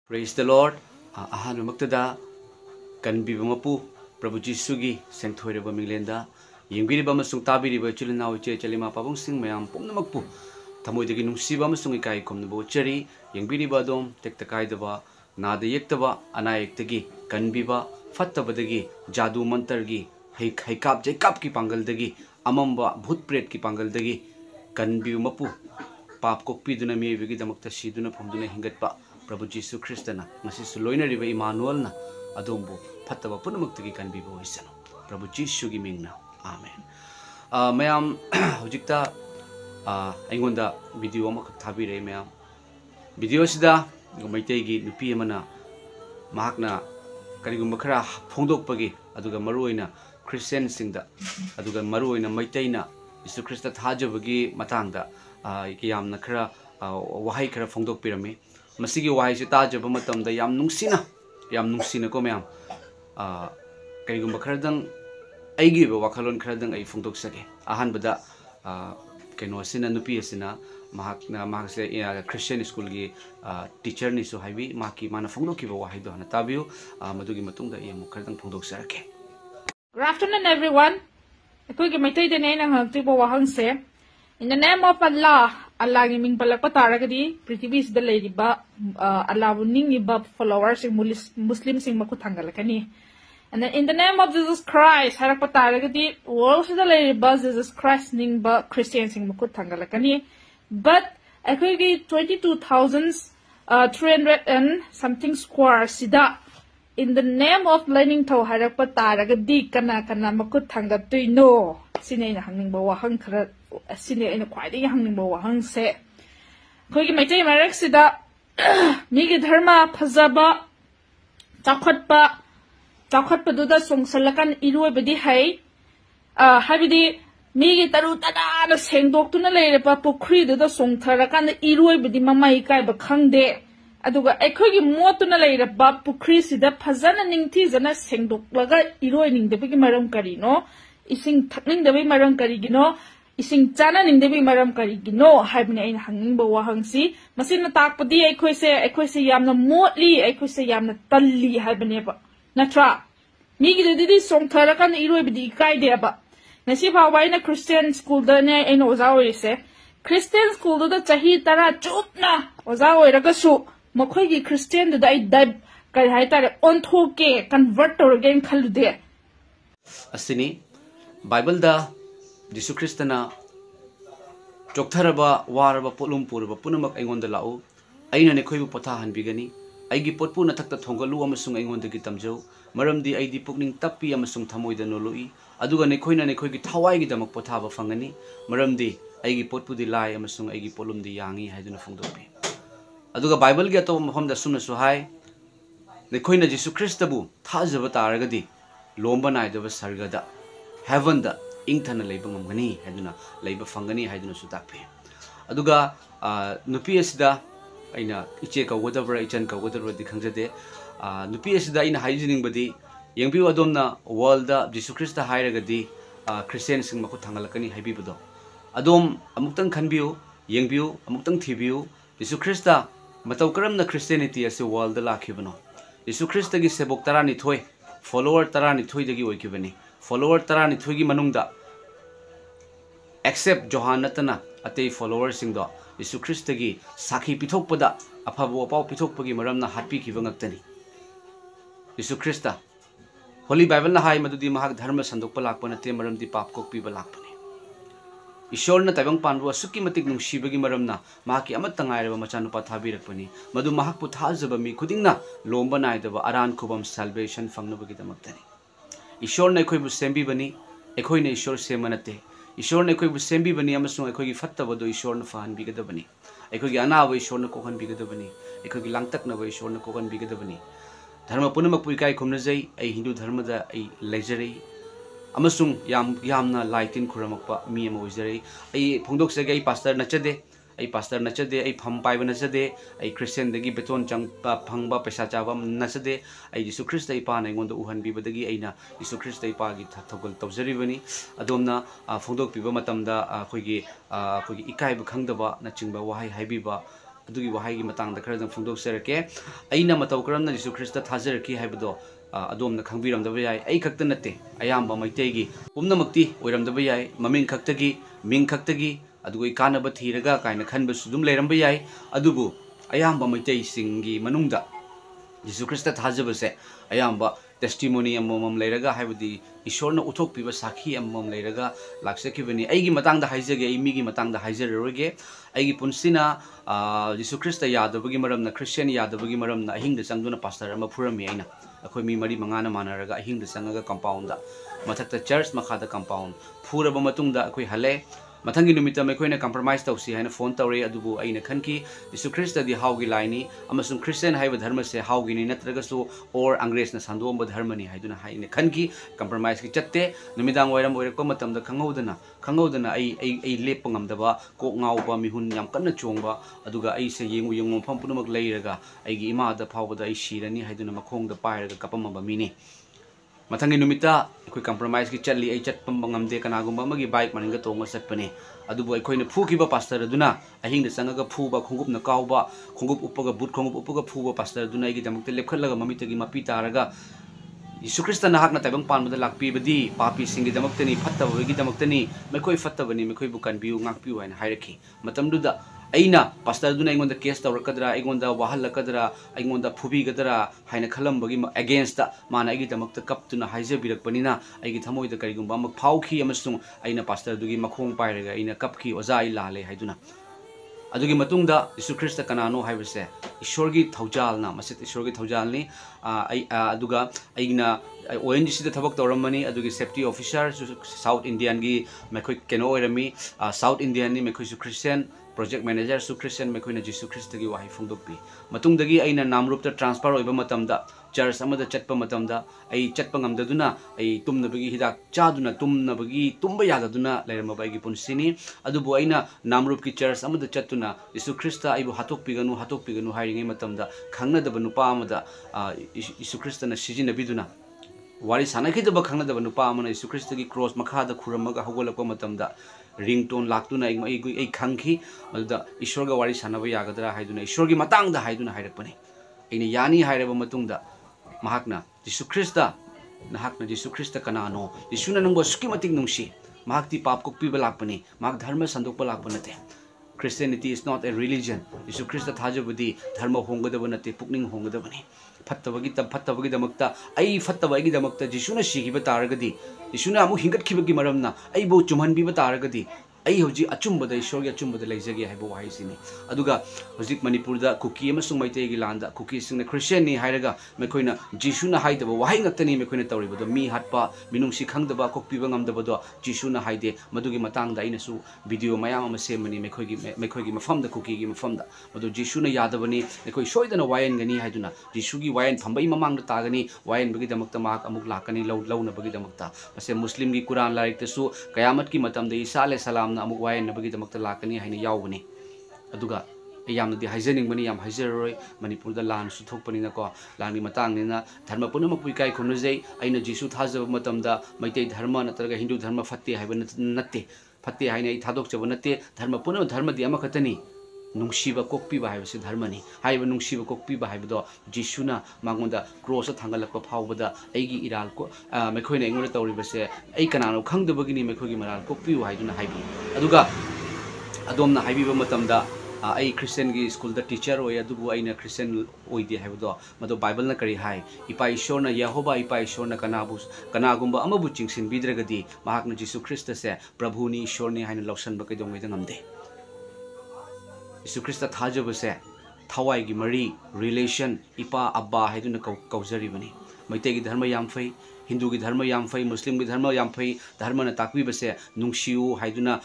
Praise the Lord. Ahan magtada kanbiba mapu Prabhu Jisugi sengthoi minglenda yingbiriba masung tabiriba chilina uche chalima pabung sing mayam pumnamakpu tamoidagi nungsiba masung ikai komnabo chari yingbiriba dom tektakai daba nada yektaba anayektagi kanbiba fattabadagi jadu mantargi haikap jaikap ki pangaldagi amamba bhut pret ki pangaldagi kanbiba mapu pap kokpi duna mi bigi damakta siduna phomduna hingatpa Prabhu Jisu Kristana ngasi suloina riba Emmanuel na adombo phattaba punamuktagi kanbiba hoisano Prabhu Jisu gi mingna amen. Mayam hujikta aingonda video ama thabire mayam video sida maitai gi nupi amana mahakna karigumba khara phongdokpagi aduga maruoina Christian singda aduga maruoina maitaina Jisu Krista thajabagi matangda yamna khara wahai khara phongdokpirami masigi wahai se tajaba matamda yam nungsina ko mayam karigumba kharadang aigi ba wakhalon kharadang ai phongdok sake ahanbada keno sina nupi asina mahakse Christian school gi teacher ni so haibi maki mana phongdok ki ba wahai do hana tabiu madugi matungda yam kharadang phongdok sarake. Good afternoon, everyone. Ako gi maitai de nang hagti bo wahang se. In the name of Allah, Allah gi ming palakpa taragadi prithvi sida leiriba Allah ning iba followers sing Muslim sing makuthangalakani. And then in the name of Jesus Christ, harakpa taragadi world sida leiriba Jesus Christ ning ba Christian sing makuthangalakani. But ako gi 22,300 and something square sida in the name of learning to harakpa taragadi kana makut thangatui no sine na hangning ba wahang khara sine ina khwaidai hangning ba wahang se khoi gi maitai marak sida mi gi dharma phajaba chakhatpa duda songsalakan iroi bedi hai habidi mi gi taru tada na sengdok tu na leire pa pokri duda songtharakan iroi bedi mamai kai ba khangde aduga ekhogi motuna leiraba pukri sida phajana ningthi jana sengdoklaga iroi ningdebi maram kari no ising thakning debi maram kari gino ising chana ningdebi maram kari gino haibne aina hanging ba wahangsi masina takpadi ekhoise yamna motli ekhoise yamna talli haibne ba natra migi didi songtharakan iroi bidi kai de ba nasi bawaina Christian school da ne aina ozawi se Christian school da chahi tara chupna ozawi ragasu makhoi Christian da I dab kai hai tare on thoke convert or again khalude asini Bible da Jisu Kristana choktaraba waraba polum purba punamak aingonda lau aina ne khoi bu potha hanbigani aigi potpu na thakta thongalu amasung aingonda gi tamjau maramdi aidi pukning tappi amasung thamoida noloi aduga ne khoina ne khoi gi thawai gi damak potha ba fangani maramdi aigi potpu di lai amasung aigi polum di yangi haiduna phongdopi aduga Bible gi to mafam da sumna su hai ne khoina Jisu Kristabu thajaba taragadi lomba naidaba sargada heaven da ingthana leiba ngamgani haiduna leiba fangani haiduna su takpe aduga nupi asida aina iche ka wodabra ichan ka wodabra di khangjade nupi asida ina hygienic badi yengbi adomna world da Jisu Krista hairagadi Christian sing makut thangalakani haibibudo adom amuktang khanbiu yengbiu amuktang thibiu Jisu Krista matau karamna Christianity ase world da lakhibano Jisu Krista gi sebok tarani thoi follower tarani thoi dagi oikibani follower tarani thoi gi manungda except Johannatana atei follower singdo Jisu Krista gi sakhi pithokpada afabo pau pithokpagi maramna hatpi kibangakani Jisu Krista Holy Bible na hai madudi mahak dharma sandokpa lakpa nate maramdi pap kokpi ba lakpani Ishor na tabang panwa suki matik nung shibagi maramna mahaki amat tangay raba machanupa thabirakpani madu mahak pu thajaba mi khuding na lomba naidaba aran khubam salvation fangnabagi damaktani Ishor na ekhoi bu sembi bani ekhoi na Ishor semanate Ishor na ekhoi bu sembi bani amasung ekhoi gi fattaba do Ishor na fahan bigadabani ekhoi gi anaba Ishor na kokhan bigadabani ekhoi gi langtak na ba Ishor na kokhan bigadabani dharma punamak puikai khumna jai ai Hindu dharma da ai lejare amasung yamna laitin khuramakpa mi ama oizare ai phongdok se ai pastor nachade ai pham pai bana chade ai Christian dagi beton chang phangba pesa chawa nachade ai Jisu Krista ipa na ngonda uhan bi badagi aina Jisu Krista ipa gi thogol tawjari bani adomna phongdok piba matamda khoigi ikai bu khangdaba na chingba wahai haibiba ꯑꯗꯨꯒꯤ ꯋꯥꯍꯩꯒꯤ ꯃꯇꯥꯡꯗ ꯈꯔꯗꯪ ꯐꯣꯡꯗꯣꯛꯆꯔꯛꯀꯦ ꯑꯩꯅ ꯃꯇꯧ ꯀꯔꯝꯅ Jesus Christ ꯊꯥꯖꯔꯛꯈꯤ ꯍꯥꯏꯕꯗꯣ ꯑꯗꯣꯝꯅ ꯈꯪꯕꯤꯔꯝꯗꯕ ꯌꯥꯏ ꯑꯩ ꯈꯛꯇ ꯅꯠꯇꯦ ꯑꯌꯥꯝꯕ ꯃꯩꯇꯩꯒꯤ ꯄꯨꯝꯅꯃꯛꯇꯤ ꯑꯣꯏꯔꯝꯗꯕ ꯌꯥꯏ ꯃꯃꯤꯡ ꯈꯛꯇꯒꯤ ꯃꯤꯡ ꯈꯛꯇꯒꯤ ꯑꯗꯨꯒ ꯀꯥꯟꯅꯕ ꯊꯤꯔꯒ ꯀꯥꯏꯅ ꯈꯟꯕꯁꯨ ꯑꯗꯨꯝ ꯂꯩꯔꯝꯕ ꯌꯥꯏ ꯑꯗꯨꯕꯨ ꯑꯌꯥꯝꯕ ꯃꯩꯇꯩꯁꯤꯡꯒꯤ ꯃꯅꯨꯡꯗ ꯖꯤꯁꯨ ꯈ꯭ꯔꯤꯁꯇ ꯊꯥꯖꯕꯁꯦ ꯑꯌꯥꯝꯕ ꯇꯦꯁꯇꯤꯃꯣꯅꯤ ꯑꯃꯃꯝ ꯂꯩꯔꯒ ꯍꯥꯏꯕꯗꯤ ꯏꯁꯣꯔꯅ ꯎꯠꯊꯣꯛꯄꯤꯕ ꯁꯥꯈꯤ ꯑꯃꯃꯝ ꯂꯩꯔꯒ ꯂꯥꯛꯆꯈꯤꯕꯅꯤ ꯑꯩꯒꯤ ꯃꯇꯥꯡꯗ ꯍꯥꯏꯖꯒꯦ ꯑꯩ ꯃꯤꯒꯤ ꯃꯇꯥꯡꯗ ꯍꯥꯏꯖꯔꯔꯣꯏꯒꯦ ꯑꯩꯒꯤ ꯄꯨꯟꯁꯤꯅ ꯖꯤꯁꯨ ꯈ꯭ꯔꯤꯁꯇ ꯌꯥꯗꯕꯒꯤ ꯃꯔꯝꯅ ꯈ꯭ꯔꯤꯁꯇꯤꯌꯟ ꯌꯥꯗꯕꯒꯤ ꯃꯔꯝꯅ ꯑꯍꯤꯡꯗ ꯆꯪꯗꯨꯅ ꯄꯥꯁꯇꯔ ꯑꯃ ꯐꯨꯔꯝꯃꯤ ꯑꯩꯅ ꯑꯩꯈꯣꯏ ꯃꯤ ꯃꯔꯤ ꯃꯉꯥꯅ ꯃꯥꯟꯅꯔꯒ ꯑꯍꯤꯡꯗ ꯆꯪꯉꯒ ꯀꯝꯄꯥꯎꯟꯗ ꯃꯊꯛꯇ ꯆꯔꯆ ꯃꯈꯥꯗ ꯀꯝꯄꯥꯎꯟ ꯐꯨꯔꯕ ꯃꯇꯨꯡꯗ ꯑꯩꯈꯣꯏ ꯍꯜꯂꯦ ꯃꯊꯪꯒꯤ ꯅꯨꯃꯤꯠꯇ ꯑꯩꯈꯣꯏꯅ ꯀꯝꯄ꯭ꯔꯣꯃꯥꯏꯁ ꯇꯧꯁꯤ ꯍꯥꯏꯅ ꯐꯣꯟ ꯇꯧꯔꯦ ꯑꯗꯨꯕꯨ ꯑꯩꯅ ꯈꯟꯈꯤ ꯖꯤꯁꯨ ꯈ꯭ꯔꯤꯁꯇꯗꯤ ꯍꯥꯎꯒꯤ ꯂꯥꯏꯅꯤ ꯑꯃꯁꯨꯡ ꯈ꯭ꯔꯤꯁꯇꯤꯌꯟ ꯍꯥꯏꯕ ꯙꯔꯃꯁꯦ ꯍꯥꯎꯒꯤꯅꯤ ꯅꯠꯇ꯭ꯔꯒꯁꯨ ꯑꯣꯔ ꯑꯪꯒ꯭ꯔꯦꯖꯅ ꯁꯟꯗꯣꯛꯑꯝꯕ ꯙꯔꯃꯅꯤ ꯍꯥꯏꯗꯨꯅ ꯑꯩꯅ ꯈꯟꯈꯤ ꯀꯝꯄ꯭ꯔꯣꯃꯥꯏꯁꯀꯤ ꯆꯠꯇꯦ ꯅꯨꯃꯤꯗꯥꯡ ꯋꯥꯏꯔꯝ ꯑꯣꯏꯔꯛꯄ ꯃꯇꯝꯗ ꯈꯪꯍꯧꯗꯅ ꯑꯩ ꯂꯦꯞꯄ ꯉꯝꯗꯕ ꯀꯣꯛ ꯉꯥꯎꯕ ꯃꯤꯍꯨꯟ ꯌꯥꯝ ꯀꯟꯅ ꯆꯣꯡꯕ ꯑꯗꯨꯒ ꯑꯩꯁꯦ ꯌꯦꯡꯉꯨ ꯃꯐꯝ ꯄꯨꯝꯅꯃꯛ ꯂꯩꯔꯒ ꯑꯩꯒꯤ ꯏꯃꯥꯗ ꯐꯥꯎꯕꯗ ꯑꯩ ꯁꯤꯔꯅꯤ ꯍꯥꯏꯗꯨꯅ ꯃꯈꯣꯡꯗ ꯄꯥꯏꯔꯒ ꯀꯞꯄꯝꯃꯕ ꯃꯤꯅꯤ ꯃꯊꯪꯒꯤ ꯅꯨꯃꯤꯠꯇ ꯑꯩꯈꯣꯏ ꯀꯝꯄ꯭ꯔꯣꯃꯥꯏꯁꯀꯤ ꯆꯠꯂꯤ ꯑꯩ ꯆꯠꯄ ꯉꯝꯗꯦ ꯀꯅꯥꯒꯨꯝꯕ ꯑꯃꯒꯤ ꯕꯥꯏꯛ ꯃꯅꯤꯡꯗ ꯇꯣꯡꯉ ꯆꯠꯄꯅꯤ ꯑꯗꯨꯕꯨ ꯑꯩꯈꯣꯏꯅ ꯐꯨꯈꯤꯕ ꯄꯥꯁꯇꯔ ꯑꯗꯨꯅ ꯑꯍꯤꯡꯗ ꯆꯪꯉꯒ ꯐꯨꯕ ꯈꯣꯡꯎꯞꯅ ꯀꯥꯎꯕ ꯈꯣꯡꯎꯞ ꯎꯞꯄꯒ ꯕꯨꯠ ꯈꯣꯡꯎꯞ ꯎꯞꯄꯒ ꯐꯨꯕ ꯄꯥꯁꯇꯔ ꯑꯗꯨꯅ ꯑꯩꯒꯤꯗꯃꯛꯇ ꯂꯦꯞꯈꯠꯂꯒ ꯃꯃꯤꯠꯇꯒꯤ ꯃꯄꯤ ꯇꯥꯔꯒ ꯌꯤꯁꯨ ꯈ꯭ꯔꯤꯁꯇ ꯅꯍꯥꯛꯅ ꯇꯥꯏꯕꯪ ꯄꯥꯟꯕꯗ ꯂꯥꯛꯄꯤꯕꯗꯤ ꯄꯥꯄꯤꯁꯤꯡꯒꯤꯗꯃꯛꯇꯅꯤ ꯐꯠꯇꯕꯒꯤꯗꯃꯛꯇꯅꯤ ꯃꯈꯣꯏ ꯐꯠꯇꯕꯅꯤ ꯃꯈꯣꯏꯕꯨ ꯀꯟꯕꯤꯌꯨ ꯉꯥꯛꯄꯤꯌꯨ ꯍꯥꯏꯅ ꯍꯥꯏꯔꯛꯈꯤ ꯃꯇꯝꯗꯨꯗ ꯑꯩꯅ ꯄꯥꯁꯇꯔ ꯑꯗꯨꯅ ꯑꯩꯉꯣꯟꯗ ꯀꯦꯁ ꯇꯧꯔꯛꯀꯗ꯭ꯔꯥ ꯑꯩꯉꯣꯟꯗ ꯋꯥꯍꯜꯂꯛꯀꯗ꯭ꯔꯥ ꯑꯩꯉꯣꯟꯗ ꯐꯨꯕꯤꯒꯗ꯭ꯔꯥ ꯍꯥꯏꯅ ꯈꯜꯂꯝꯕꯒꯤ ꯑꯦꯒꯦꯟꯁꯇ ꯃꯥꯅ ꯑꯩꯒꯤꯗꯃꯛꯇ ꯀꯞꯇꯨꯅ ꯍꯥꯏꯖꯕꯤꯔꯛꯄꯅꯤna ꯑꯩꯒꯤ ꯊꯃꯣꯏꯗ ꯀꯔꯤꯒꯨꯝꯕ ꯑꯃ ꯐꯥꯎꯈꯤ ꯑꯃꯁꯨꯡ ꯑꯩꯅ ꯄꯥꯁꯇꯔꯗꯨꯒꯤ ꯃꯈꯣꯡ ꯄꯥꯏꯔꯒ ꯑꯩꯅ ꯀꯞꯈꯤ ꯑꯣꯖꯥ ꯑꯩ ꯂꯥꯜꯂꯦ ꯍꯥꯏꯗꯨꯅ ꯑꯗꯨꯒꯤ ꯃꯇꯨꯡꯗ ꯌꯤꯁꯨ ꯈ꯭ꯔꯤꯁꯇ ꯀꯅꯥꯅꯣ ꯍꯥꯏꯕꯁꯦ ꯏꯁꯣꯔꯒꯤ ꯊꯧꯖꯥꯜꯅ ꯃꯁꯤ ꯏꯁꯣꯔꯒꯤ ꯊꯧꯖꯥꯜꯅꯤ ꯑꯗꯨꯒ ꯑꯩꯅ ONGCꯗ ꯊꯕꯛ ꯇꯧꯔꯝꯕꯅꯤ ꯑꯗꯨꯒꯤ ꯁꯦꯐꯇꯤ ꯑꯣꯐꯤꯁꯔ ꯁꯥꯎꯠ ꯏꯟꯗꯤꯌꯟꯒꯤ ꯃꯈꯣꯏ ꯀꯩꯅꯣ ꯑꯣꯏꯔꯝꯃꯤ ꯁꯥꯎꯠ ꯏꯟꯗꯤꯌꯟꯅꯤ ꯃꯈꯣꯏꯁꯨ ꯈ꯭ꯔꯤꯁꯇꯤꯌꯟ ꯄ꯭ꯔꯣꯖꯦꯛ ꯃꯦꯅꯦꯖꯔꯁꯨ ꯈ꯭ꯔꯤꯁꯇꯤꯌꯟ ꯃꯈꯣꯏꯅ ꯖꯤꯁꯨ ꯈ꯭ꯔꯤꯁꯇꯒꯤ ꯋꯥꯍꯩ ꯐꯣꯡꯗꯣꯛꯄꯤ ꯃꯇꯨꯡꯗꯒꯤ ꯑꯩꯅ ꯅꯥꯝꯔꯨꯞꯇ ꯇ꯭ꯔꯥꯟꯁꯐꯔ ꯑꯣꯏꯕ ꯃꯇꯝꯗ ꯆꯔꯆ ꯑꯃꯗ ꯆꯠꯄ ꯃꯇꯝꯗ ꯑꯩ ꯆꯠꯄ ꯉꯝꯗꯗꯨꯅ ꯑꯩ ꯇꯨꯝꯅꯕꯒꯤ ꯍꯤꯗꯥꯛ ꯆꯥꯗꯨꯅ ꯇꯨꯝꯕ ꯌꯥꯗꯗꯨꯅ ꯂꯩꯔꯝꯃꯕ ꯑꯩꯒꯤ ꯄꯨꯟꯁꯤꯅꯤ ꯑꯗꯨꯕꯨ ꯑꯩꯅ ꯅꯥꯝꯔꯨꯞꯀꯤ ꯆꯔꯆ ꯑꯃꯗ ꯆꯠꯇꯨꯅ ꯌꯤꯁꯨ ꯈ꯭ꯔꯤꯁꯇ ꯑꯩꯕꯨ ꯍꯥꯠꯇꯣꯛꯄꯤꯒꯅꯨ ꯍꯥꯏꯔꯤꯉꯩ ꯃꯇꯝꯗ ꯈꯪꯅꯗꯕ ꯅꯨꯄꯥ ꯑꯃꯗ ꯌꯤꯁꯨ ꯈ꯭ꯔꯤꯁꯇꯅ ꯁꯤꯖꯤꯟꯅꯕꯤꯗꯨꯅ ꯋꯥꯔꯤ ꯁꯥꯟꯅꯈꯤꯗꯕ ꯈꯪꯅꯗꯕ ꯅꯨꯄꯥ ꯑꯃꯅ ꯌꯤꯁꯨ ꯈ꯭ꯔꯤꯁꯇꯒꯤ ꯀ꯭ꯔꯣꯁ ꯃꯈꯥꯗ ꯈꯨꯔꯝꯃꯒ ꯍꯧꯒꯠꯂꯛꯄ ꯃꯇꯝꯗ ꯔꯤꯡꯇꯣꯟ ꯂꯥꯛꯇꯨꯅ ꯑꯩ ꯈꯪꯈꯤ ꯃꯗꯨꯗ ꯏꯁꯣꯔꯒ ꯋꯥꯔꯤ ꯁꯥꯟꯅꯕ ꯌꯥꯒꯗ꯭ꯔꯥ ꯍꯥꯏꯗꯨꯅ ꯏꯁꯣꯔꯒꯤ ꯃꯇꯥꯡꯗ ꯍꯥꯏꯗꯨꯅ ꯍꯥꯏꯔꯛꯄꯅꯤ ꯑꯩꯅ ꯌꯥꯅꯤ ꯍꯥꯏꯔꯕ ꯃꯇꯨꯡꯗ ꯃꯍꯥꯛꯅ ꯖꯤꯁꯨ ꯈ꯭ꯔꯤꯁꯇ ꯅꯍꯥꯛꯅ ꯖꯤꯁꯨ ꯈ꯭ꯔꯤꯁꯇ ꯀꯅꯥꯅꯣ ꯌꯤꯁꯨꯅ ꯅꯪꯕꯨ ꯑꯁꯨꯛꯀꯤ ꯃꯇꯤꯛ ꯅꯨꯡꯁꯤ ꯃꯍꯥꯛꯇꯤ ꯄꯥꯞ ꯀꯣꯛꯄꯤꯕ ꯂꯥꯛꯄꯅꯤ ꯃꯍꯥꯛ ꯙꯔꯃ ꯁꯟꯗꯣꯛꯄ ꯂꯥꯛꯄ ꯅꯠꯇꯦ Christianity is not a religion. Yesu Christa thajabudi dharma hongadaba natte pukning hongadabani. Fattabagi ai fattabagi damakta Jisuna shigiba taragadi. Jisuna amu hingat kibagi maramna ai bo chumhan biba taragadi. ai hoji achumbada ishorgi achumbada leijagi haibo wahisini aduga hojik manipur da kuki amasung maitei gi landa kuki singna Christian ni hairaga mekoina Jisuna haidaba wahi ngaktani mekoina tawribodo mi hatpa minungsi khangdaba kokpiba ngamdaba do Jisuna haide madugi matangda ainasu video mayam ama semani mekoigi mafamda kuki gi mafamda madu Jisuna yadabani mekoi soidana wayan gani haiduna Jisugi wayan phambai mamangda tagani wayan bagi damakta mak amuk lakani launa bagi damakta ase muslim gi Quran larik tasu kayamat ki matamda Isa alayhi salam amuk wayan nabagi damakta lakani haina yawbani aduga yamnadi haizening bani yam haijeroi manipur da lan su thokpani na ko lani matang ni na dharma punamak puikai khomnajai aina Jisu thajaba matamda maitei dharma natraga Hindu dharma fatte haiba natte fatte haina ai thadok chaba natte dharma puna dharma di ama khatani nungsiba kokpiba haibasi dharmani haiba nungsiba kokpiba haibado Jisuna mangonda cross thangalakpa phawbada aigi iral ko mekhoina engona tawribase ai kanano khangdabagini mekhogi maral kokpiu haiduna haibi aduga adomna haibiba matamda ai Christian gi school da teacher oya dubu aina Christian oide haibado mado Bible na kari hai ipa ishorna Yehova ipa ishorna kanagumba amabu chingsin bidragadi mahakna Jisu Christa se prabhu ni ishorni haina lawsan ba kaidongwai da ngamde Yesu Christa thajabase thawai gi mari relation ipa abba haiduna kaujari bani maitei gi dharma yam fai Hindu gi dharma yam fai Muslim gi dharma yam fai dharma na takbi base nungsiu haiduna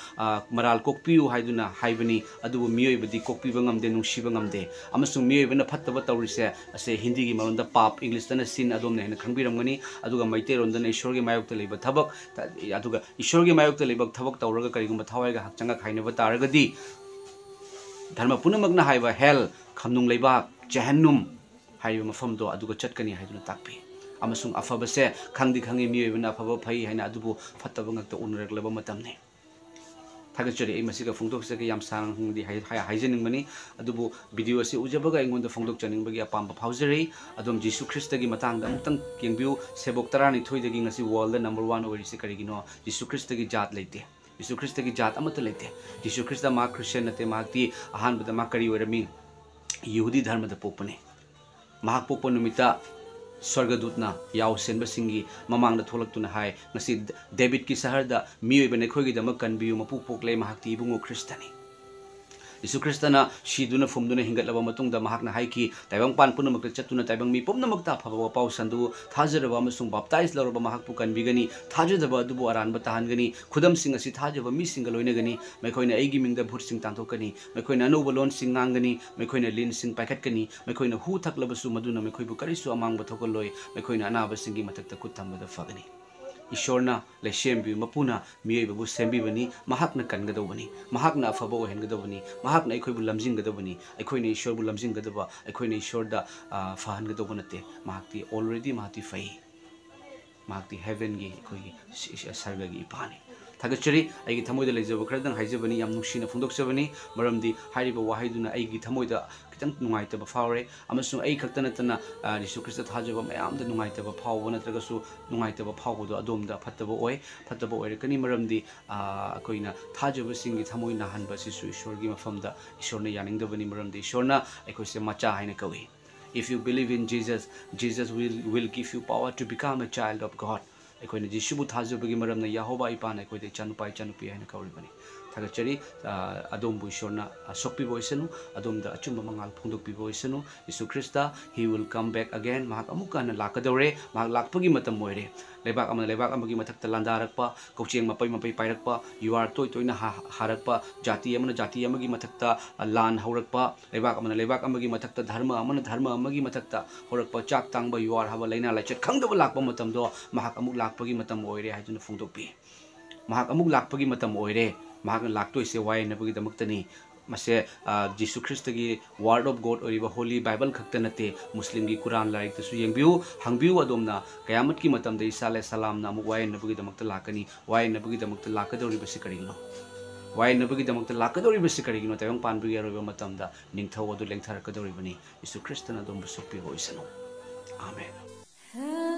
maral kokpiu haiduna haibani adubu miyoi badi kokpiba ngamde nungsiba ngamde amasung miyoi bana phattaba tawrise ase Hindi gi maronda pap English tana sin adom ne khangbiramgani aduga maitei rondana ishor gi mayok ta leiba thabak aduga ishor gi mayok ta leiba thabak tawraga karigumba thawai ga hakchanga khainaba taragadi dharma punamagna haiba hell khamnung leiba jahannum haiba mafamdo aduga chatkani haiduna takpi amasung afabase khangdi khangi miyoi bana afaba phai haina adubu phattaba ngakta unraglaba matamne थागचरी A मसिगा फोंदोकसगे yam सांगदी हाइजनिंगमनी अदुबु video असे उजबगा इंगोंद फोंदोक चनिंगबगी अपाम फाउजरे अदुम जीसु ख्रिस्टगी Matang अमुक्तंग केंबिउ सेबोक तरानी थोइदगी ngasi world number 1 ओरिसे करिगिनो जीसु ख्रिस्टगी जात लेते जीसु ख्रिस्टगी जात अमत लेते जीसु Christ मा Christian नते मागती अहानबदा मा करी ओरमी यहूदी धर्मदा पोपने महाक pope नुमिता स्वर्गदूतना याव सेनबसिंगी ममांगदा थोलक्तुना हाय ngasi डेविड की शहरदा मियोइबने खोगिदमक कनबियु मपु पोकले महाक्ति इबुंगो ख्रिस्टनी यीशु ख्रिस्टना शीदुना फुमदुना हिंगतलबा मतुंगदा महाकना हाइकी ताइबंग पान पुनमक चतुना ताइबंग मी पुमनमकता फबा पाउ संदु थाजरबा अमसुंग बाप्ताइज लरबा महाकपु कनबिगनी थाजदबा अदुबु अरानबा ताहनगनी खुदम सिंग असि थाजबा मी सिंग लोइनगनी मैखोइना एगी मिंगदा भूत सिंग तांथोकनी मैखोइना अनोबा लोन सिंग गांगनी मैखोइना लिन सिंग पाइखतकनी मैखोइना हु थकलबसु मदुना मैखोइबु करिसु अमांगबा थोकलोय मैखोइना अनाबा सिंगी मतकता खुतमबदा फगनी ईश्वरना लेसेम्बि मपुना मियोइबबु सेम्बिबनी महाकना कनगदौबनी महाकना अफबा ओहनगदौबनी महाकना अखोइबु लमजिंगदौबनी अखोइना ईश्वरबु लमजिंगदबा अखोइना ईश्वरदा फहनगदौबा नते महाकति ऑलरेडी महाकति फई महाकति हेवनगी अखोइगी सर्गगी इपानी थागचरी आइगी थमोइदा लेजबो खरदंग हाइजबनी याम नुक्सिना फोंदोकसबनी मरमदि हारिबा वाहाइदुना आइगी थमोइदा खितंग नुंगाइतबा फावरे अमसु आइ खक्तनतना यीशु ख्रिस्ट थाजबा मयामदा नुंगाइतबा फावबो नत्रगसु नुंगाइतबा फावबदो अदोमदा फत्तबो ओइरकनी मरमदि अखोइना थाजबा सिंगी थमोइ नाहनबा सिसु ईश्वरगी मफमदा ईश्वरना यानिंगदबनी मरमदि ईश्वरना अखोइसे मचा हाइना कवि If you believe in Jesus, Jesus will give you power to become a child of God. अखोइना जीशुबु थाजबगी मरमना यहोवा इपान अखोइदे चानुपी हाइना कवरिबनी थागचरी अदोमबु ईश्वरना सोक्पिबो ओइसनु अदोमदा अचुम्बा मंगाल फोंदोकपिबो ओइसनु यीशु Christ he will come back again mahak amukana lakadore mahak lakpagi matam moire lebak amagi mathakta landarakpa kocheng mapai pairakpa yuar toina harakpa jati amagi mathakta lan haurakpa lebak amagi mathakta dharma amagi mathakta horakpa chak tangba yuar haba laina lachet khangdaba lakpa matam do mahak amuk lakpagi matam oire haijuna phongdokpi mahak amuk lakpagi matam oire mahak laktoise wai nabagi damuktani मसे जीसु Christ की word of God और Holi Bible खक्त नते मुस्लिम की Quran like तसु यंगबिउ हंगबिउ अदोमना कयामत की मतम दे ईसा अलैहि सलाम ना मुक वाय नबगी दमक्त लाकनी वाय नबगी दमक्त लाकदौरी बसे करिनो वाय नबगी दमक्त लाकदौरी बसे करिनो तयंग पानबगी अरोबा मतम दा निंगथौ अदु लेंथार कदौरी बनी यीशु ख्रिस्ट ना दोम बसोपि होइसनो आमेन